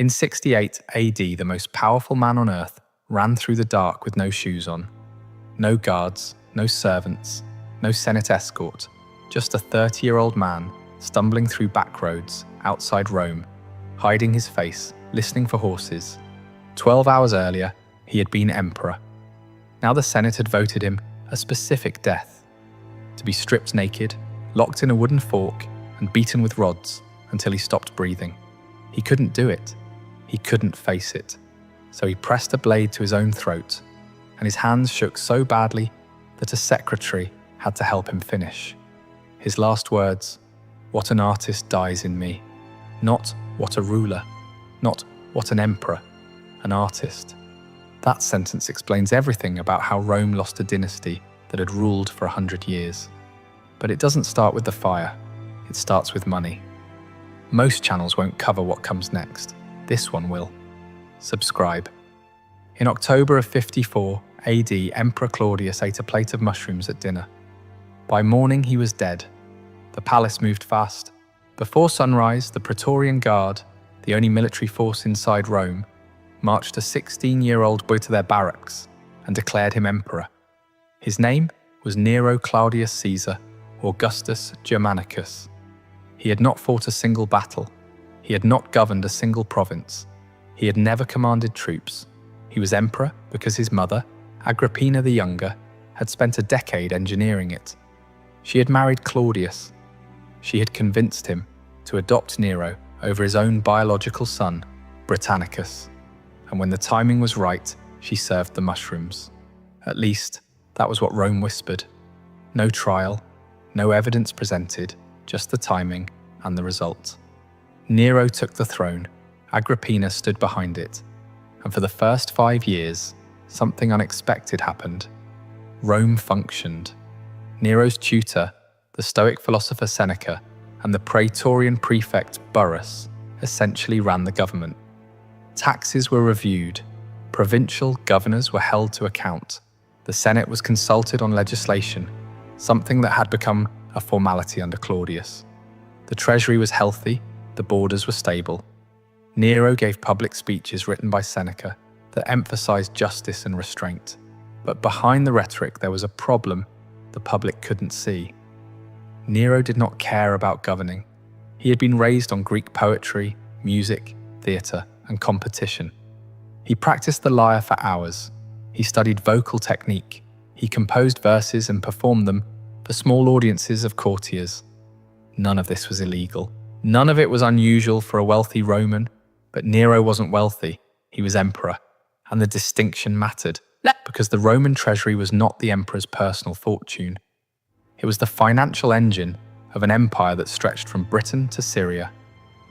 In 68 AD, the most powerful man on earth ran through the dark with no shoes on. No guards, no servants, no Senate escort, just a 30-year-old man stumbling through back roads outside Rome, hiding his face, listening for horses. 12 hours earlier, he had been emperor. Now the Senate had voted him a specific death: to be stripped naked, locked in a wooden fork, and beaten with rods until he stopped breathing. He couldn't do it. He couldn't face it. So he pressed a blade to his own throat, and his hands shook so badly that a secretary had to help him finish. His last words: "What an artist dies in me." Not "what a ruler," not "what an emperor," an artist. That sentence explains everything about how Rome lost a dynasty that had ruled for 100 years. But it doesn't start with the fire, it starts with money. Most channels won't cover what comes next. This one will. Subscribe. In October of 54 AD, Emperor Claudius ate a plate of mushrooms at dinner. By morning, he was dead. The palace moved fast. Before sunrise, the Praetorian Guard, the only military force inside Rome, marched a 16-year-old boy to their barracks and declared him emperor. His name was Nero Claudius Caesar Augustus Germanicus. He had not fought a single battle. He had not governed a single province. He had never commanded troops. He was emperor because his mother, Agrippina the Younger, had spent a decade engineering it. She had married Claudius. She had convinced him to adopt Nero over his own biological son, Britannicus. And when the timing was right, she served the mushrooms. At least, that was what Rome whispered. No trial, no evidence presented, just the timing and the result. Nero took the throne. Agrippina stood behind it. And for the first 5 years, something unexpected happened. Rome functioned. Nero's tutor, the Stoic philosopher Seneca, and the Praetorian prefect Burrus essentially ran the government. Taxes were reviewed. Provincial governors were held to account. The Senate was consulted on legislation, something that had become a formality under Claudius. The treasury was healthy, the borders were stable. Nero gave public speeches written by Seneca that emphasized justice and restraint. But behind the rhetoric, there was a problem the public couldn't see. Nero did not care about governing. He had been raised on Greek poetry, music, theatre, and competition. He practiced the lyre for hours. He studied vocal technique. He composed verses and performed them for small audiences of courtiers. None of this was illegal. None of it was unusual for a wealthy Roman, but Nero wasn't wealthy. He was emperor, and the distinction mattered because the Roman treasury was not the emperor's personal fortune. It was the financial engine of an empire that stretched from Britain to Syria,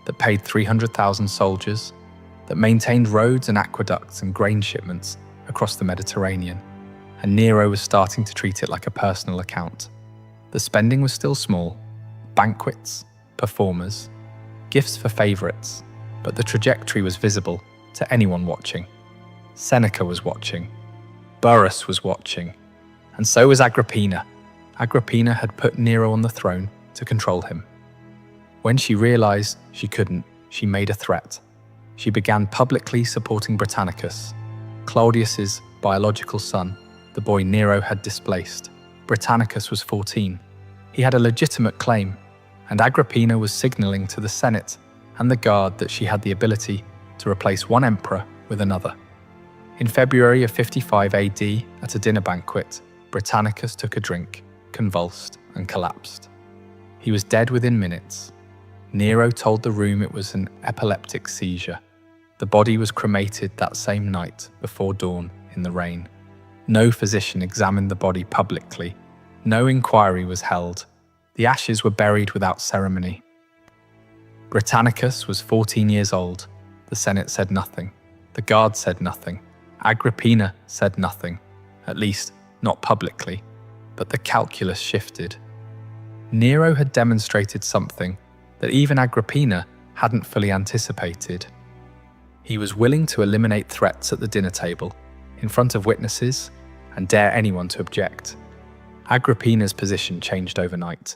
that paid 300,000 soldiers, that maintained roads and aqueducts and grain shipments across the Mediterranean, and Nero was starting to treat it like a personal account. The spending was still small: banquets, performers, gifts for favorites, but the trajectory was visible to anyone watching. Seneca was watching. Burrus was watching. And so was Agrippina. Agrippina had put Nero on the throne to control him. When she realized she couldn't, she made a threat. She began publicly supporting Britannicus, Claudius's biological son, the boy Nero had displaced. Britannicus was 14. He had a legitimate claim, and Agrippina was signaling to the Senate and the Guard that she had the ability to replace one emperor with another. In February of 55 AD, at a dinner banquet, Britannicus took a drink, convulsed, and collapsed. He was dead within minutes. Nero told the room it was an epileptic seizure. The body was cremated that same night before dawn in the rain. No physician examined the body publicly. No inquiry was held. The ashes were buried without ceremony. Britannicus was 14 years old. The Senate said nothing. The Guard said nothing. Agrippina said nothing, at least not publicly. But the calculus shifted. Nero had demonstrated something that even Agrippina hadn't fully anticipated. He was willing to eliminate threats at the dinner table, in front of witnesses, and dare anyone to object. Agrippina's position changed overnight.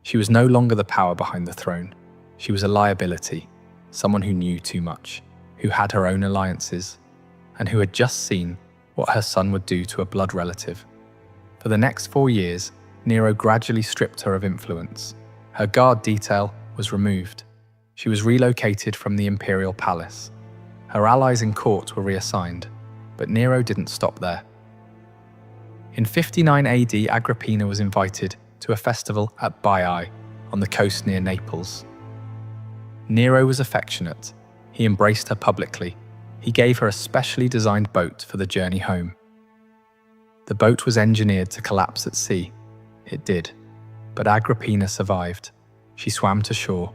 She was no longer the power behind the throne. She was a liability, someone who knew too much. who had her own alliances, and who had just seen what her son would do to a blood relative. For the next 4 years, Nero gradually stripped her of influence. Her guard detail was removed. She was relocated from the imperial palace. Her allies in court were reassigned, but Nero didn't stop there. In 59 AD, Agrippina was invited to a festival at Baiae on the coast near Naples. Nero was affectionate. He embraced her publicly. He gave her a specially designed boat for the journey home. The boat was engineered to collapse at sea. It did, but Agrippina survived. She swam to shore.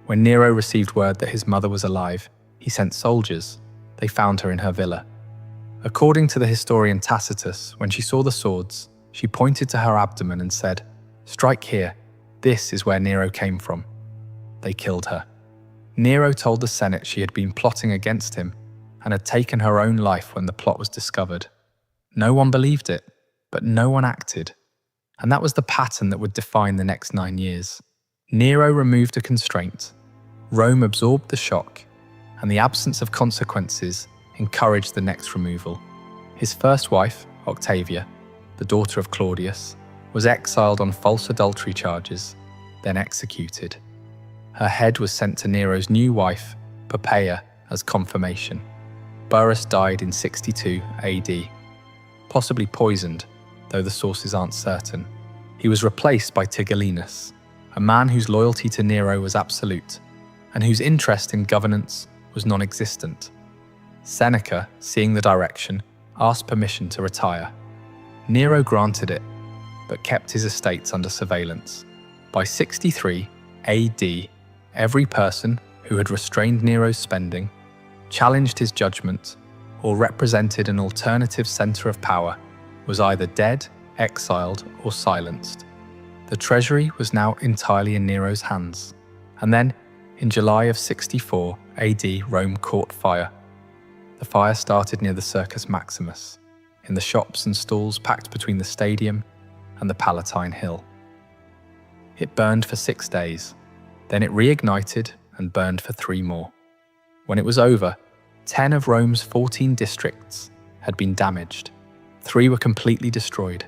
When Nero received word that his mother was alive, he sent soldiers. They found her in her villa. According to the historian Tacitus, when she saw the swords, she pointed to her abdomen and said, "Strike here. This is where Nero came from." They killed her. Nero told the Senate she had been plotting against him and had taken her own life when the plot was discovered. No one believed it, but no one acted. And that was the pattern that would define the next 9 years. Nero removed a constraint. Rome absorbed the shock, and the absence of consequences encouraged the next removal. His first wife, Octavia, the daughter of Claudius, was exiled on false adultery charges, then executed. Her head was sent to Nero's new wife, Poppaea, as confirmation. Burrus died in 62 AD, possibly poisoned, though the sources aren't certain. He was replaced by Tigellinus, a man whose loyalty to Nero was absolute, and whose interest in governance was non-existent. Seneca, seeing the direction, asked permission to retire. Nero granted it, but kept his estates under surveillance. By 63 AD, every person who had restrained Nero's spending, challenged his judgment, or represented an alternative center of power was either dead, exiled, or silenced. The treasury was now entirely in Nero's hands. And then, in July of 64 AD, Rome caught fire. The fire started near the Circus Maximus, in the shops and stalls packed between the stadium and the Palatine Hill. It burned for 6 days. Then it reignited and burned for 3 more. When it was over, 10 of Rome's 14 districts had been damaged. 3 were completely destroyed.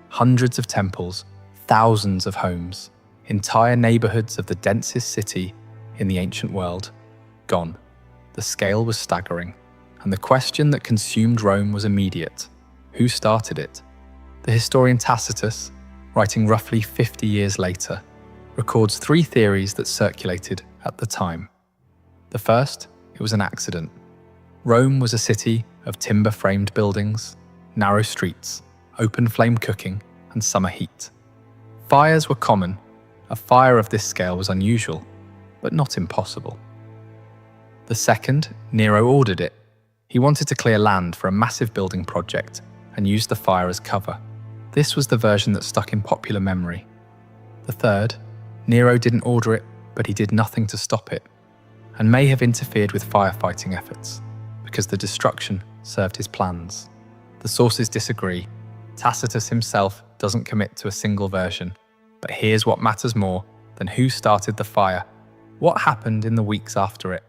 Hundreds of temples, thousands of homes, entire neighborhoods of the densest city in the ancient world, gone. The scale was staggering, and the question that consumed Rome was immediate. Who started it? The historian Tacitus, writing roughly 50 years later, records 3 theories that circulated at the time. The first, it was an accident. Rome was a city of timber-framed buildings, narrow streets, open flame cooking, and summer heat. Fires were common. A fire of this scale was unusual, but not impossible. The second, Nero ordered it. He wanted to clear land for a massive building project and used the fire as cover. This was the version that stuck in popular memory. The third, Nero didn't order it, but he did nothing to stop it, and may have interfered with firefighting efforts, because the destruction served his plans. The sources disagree. Tacitus himself doesn't commit to a single version, but here's what matters more than who started the fire: what happened in the weeks after it.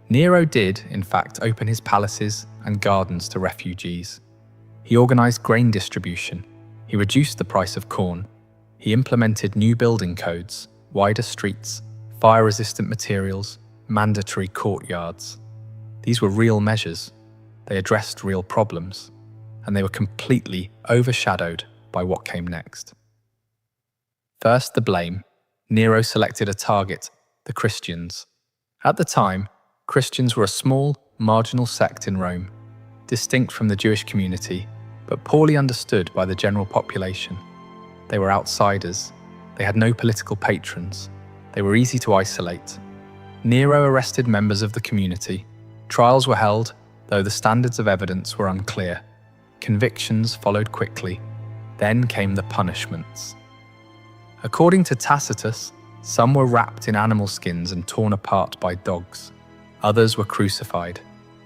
Nero did, in fact, open his palaces and gardens to refugees. He organized grain distribution. He reduced the price of corn. He implemented new building codes, wider streets, fire-resistant materials, mandatory courtyards. These were real measures. They addressed real problems, and they were completely overshadowed by what came next. First, the blame. Nero selected a target: the Christians. At the time, Christians were a small, marginal sect in Rome, distinct from the Jewish community, but poorly understood by the general population. They were outsiders. They had no political patrons. They were easy to isolate. Nero arrested members of the community. Trials were held, though the standards of evidence were unclear. Convictions followed quickly. Then came the punishments. According to Tacitus, some were wrapped in animal skins and torn apart by dogs. Others were crucified.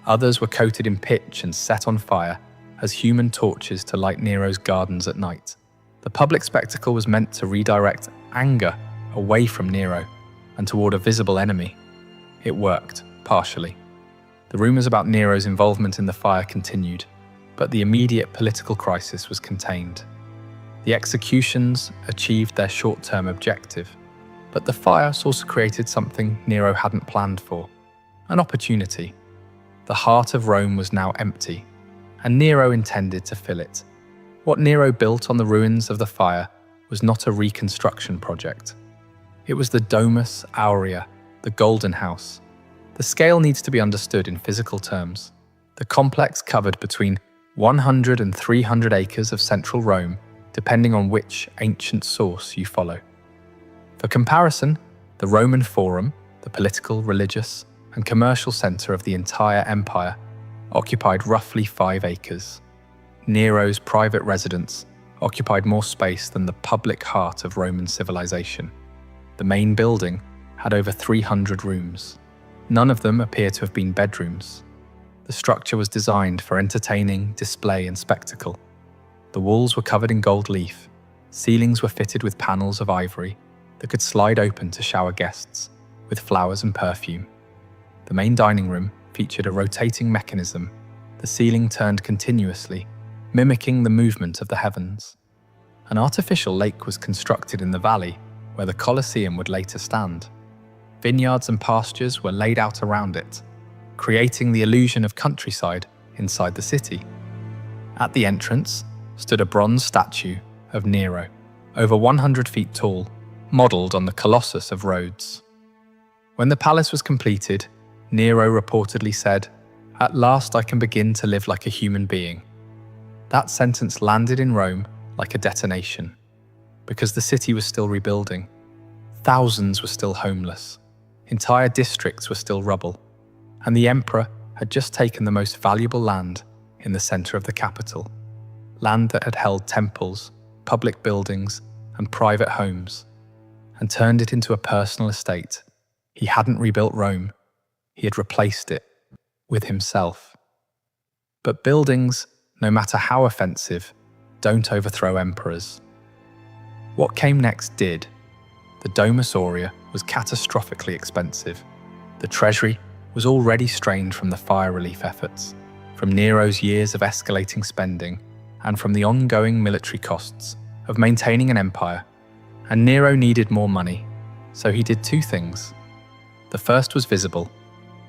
Others were coated in pitch and set on fire as human torches to light Nero's gardens at night. The public spectacle was meant to redirect anger away from Nero and toward a visible enemy. It worked, partially. The rumours about Nero's involvement in the fire continued, but the immediate political crisis was contained. The executions achieved their short-term objective, but the fire also created something Nero hadn't planned for: an opportunity. The heart of Rome was now empty, and Nero intended to fill it. What Nero built on the ruins of the fire was not a reconstruction project. It was the Domus Aurea, the Golden House. The scale needs to be understood in physical terms. The complex covered between 100 and 300 acres of central Rome, depending on which ancient source you follow. For comparison, the Roman Forum, the political, religious, and commercial centre of the entire empire, occupied roughly 5 acres. Nero's private residence occupied more space than the public heart of Roman civilization. The main building had over 300 rooms. None of them appear to have been bedrooms. The structure was designed for entertaining, display, and spectacle. The walls were covered in gold leaf. Ceilings were fitted with panels of ivory that could slide open to shower guests with flowers and perfume. The main dining room featured a rotating mechanism. The ceiling turned continuously, mimicking the movement of the heavens. An artificial lake was constructed in the valley where the Colosseum would later stand. Vineyards and pastures were laid out around it, creating the illusion of countryside inside the city. At the entrance stood a bronze statue of Nero, over 100 feet tall, modelled on the Colossus of Rhodes. When the palace was completed, Nero reportedly said, "At last I can begin to live like a human being." That sentence landed in Rome like a detonation, because the city was still rebuilding. Thousands were still homeless. Entire districts were still rubble. And the emperor had just taken the most valuable land in the centre of the capital, land that had held temples, public buildings, and private homes, and turned it into a personal estate. He hadn't rebuilt Rome. He had replaced it with himself. But buildings, no matter how offensive, don't overthrow emperors. What came next did. The Domus Aurea was catastrophically expensive. The treasury was already strained from the fire relief efforts, from Nero's years of escalating spending, and from the ongoing military costs of maintaining an empire. And Nero needed more money, so he did 2 things. The first was visible.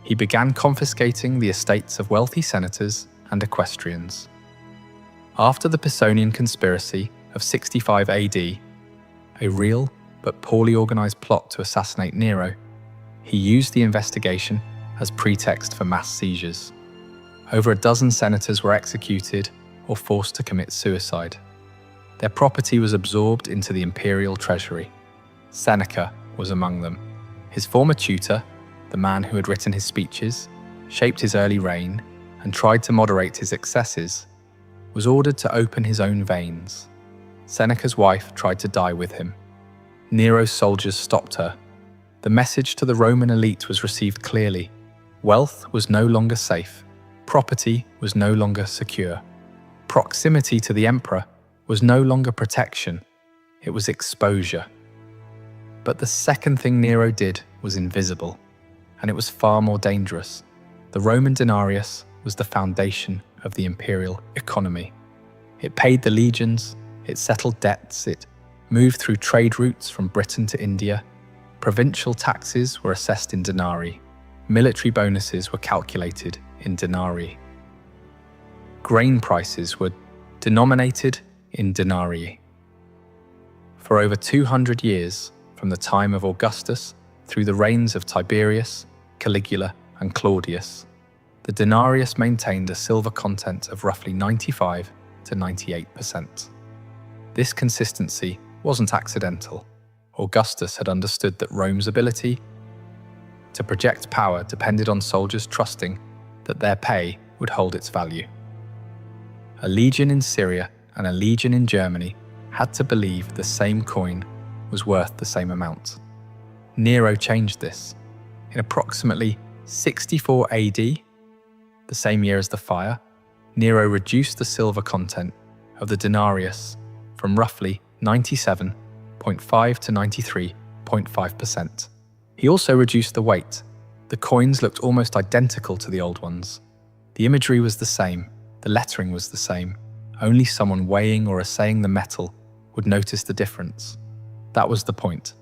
He began confiscating the estates of wealthy senators and equestrians. After the Pisonian conspiracy of 65 AD, a real but poorly organised plot to assassinate Nero, he used the investigation as pretext for mass seizures. Over a dozen senators were executed or forced to commit suicide. Their property was absorbed into the imperial treasury. Seneca was among them. His former tutor, the man who had written his speeches, shaped his early reign, and tried to moderate his excesses, was ordered to open his own veins. Seneca's wife tried to die with him. Nero's soldiers stopped her. The message to the Roman elite was received clearly. Wealth was no longer safe. Property was no longer secure. Proximity to the emperor was no longer protection. It was exposure. But the second thing Nero did was invisible, and it was far more dangerous. The Roman denarius was the foundation of the imperial economy. It paid the legions, it settled debts, it moved through trade routes from Britain to India. Provincial taxes were assessed in denarii. Military bonuses were calculated in denarii. Grain prices were denominated in denarii. For over 200 years, from the time of Augustus through the reigns of Tiberius, Caligula, and Claudius, the denarius maintained a silver content of roughly 95 to 98%. This consistency wasn't accidental. Augustus had understood that Rome's ability to project power depended on soldiers trusting that their pay would hold its value. A legion in Syria and a legion in Germany had to believe the same coin was worth the same amount. Nero changed this. In approximately 64 AD, the same year as the fire, Nero reduced the silver content of the denarius from roughly 97.5 to 93.5%. He also reduced the weight. The coins looked almost identical to the old ones. The imagery was the same, the lettering was the same. Only someone weighing or assaying the metal would notice the difference. That was the point.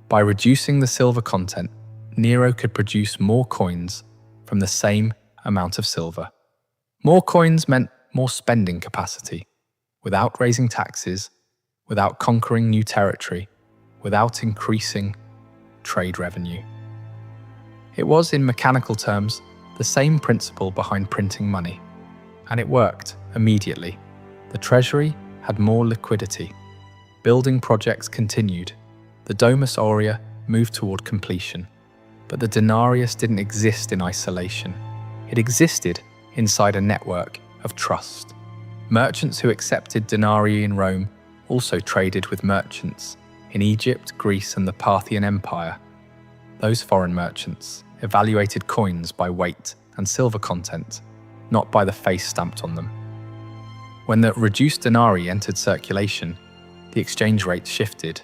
By reducing the silver content, Nero could produce more coins from the same amount of silver. More coins meant more spending capacity, without raising taxes, without conquering new territory, without increasing trade revenue. It was, in mechanical terms, the same principle behind printing money, and it worked immediately. The treasury had more liquidity. Building projects continued. The Domus Aurea moved toward completion. But the denarius didn't exist in isolation. It existed inside a network of trust. Merchants who accepted denarii in Rome also traded with merchants in Egypt, Greece, and the Parthian Empire. Those foreign merchants evaluated coins by weight and silver content, not by the face stamped on them. When the reduced denarii entered circulation, the exchange rate shifted.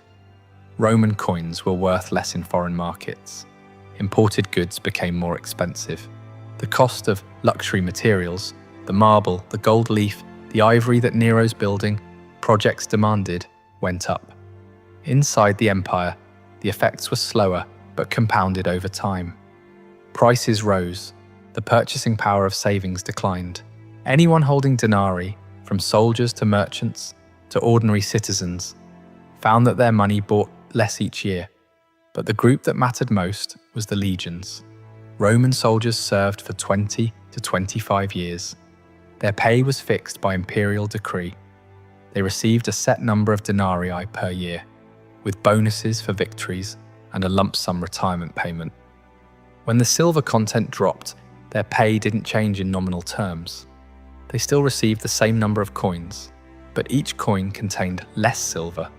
Roman coins were worth less in foreign markets. Imported goods became more expensive. The cost of luxury materials, the marble, the gold leaf, the ivory that Nero's building, projects demanded, went up. Inside the empire, the effects were slower but compounded over time. Prices rose. The purchasing power of savings declined. Anyone holding denarii, from soldiers to merchants to ordinary citizens, found that their money bought less each year. But the group that mattered most was the legions. Roman soldiers served for 20 to 25 years. Their pay was fixed by imperial decree. They received a set number of denarii per year, with bonuses for victories and a lump sum retirement payment. When the silver content dropped, their pay didn't change in nominal terms. They still received the same number of coins, but each coin contained less silver,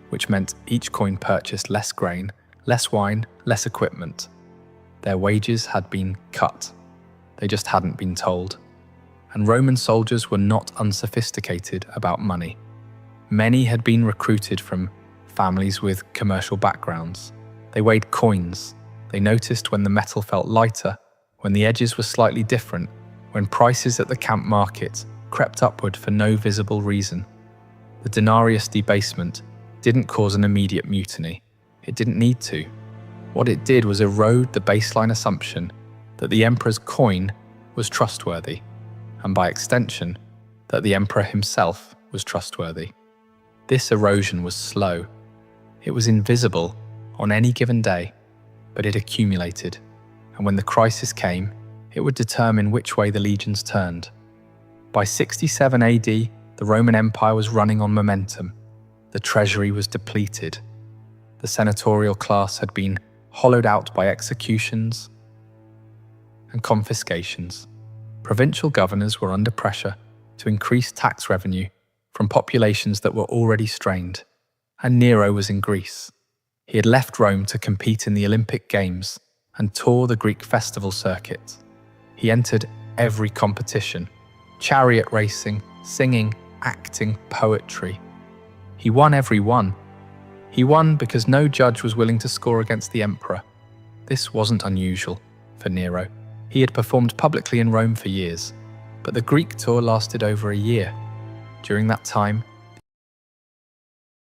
which meant each coin purchased less grain, less wine, less equipment. Their wages had been cut. They just hadn't been told. And Roman soldiers were not unsophisticated about money. Many had been recruited from families with commercial backgrounds. They weighed coins. They noticed when the metal felt lighter, when the edges were slightly different, when prices at the camp market crept upward for no visible reason. The denarius debasement didn't cause an immediate mutiny. It didn't need to. What it did was erode the baseline assumption that the emperor's coin was trustworthy, and by extension, that the emperor himself was trustworthy. This erosion was slow. It was invisible on any given day, but it accumulated, and when the crisis came, it would determine which way the legions turned. By 67 AD, the Roman Empire was running on momentum. The treasury was depleted. The senatorial class had been hollowed out by executions and confiscations. Provincial governors were under pressure to increase tax revenue from populations that were already strained, and Nero was in Greece. He had left Rome to compete in the Olympic Games and tour the Greek festival circuit. He entered every competition: chariot racing, singing, acting, poetry. He won every one. He won because no judge was willing to score against the emperor. This wasn't unusual for Nero. He had performed publicly in Rome for years, but the Greek tour lasted over a year. During that time,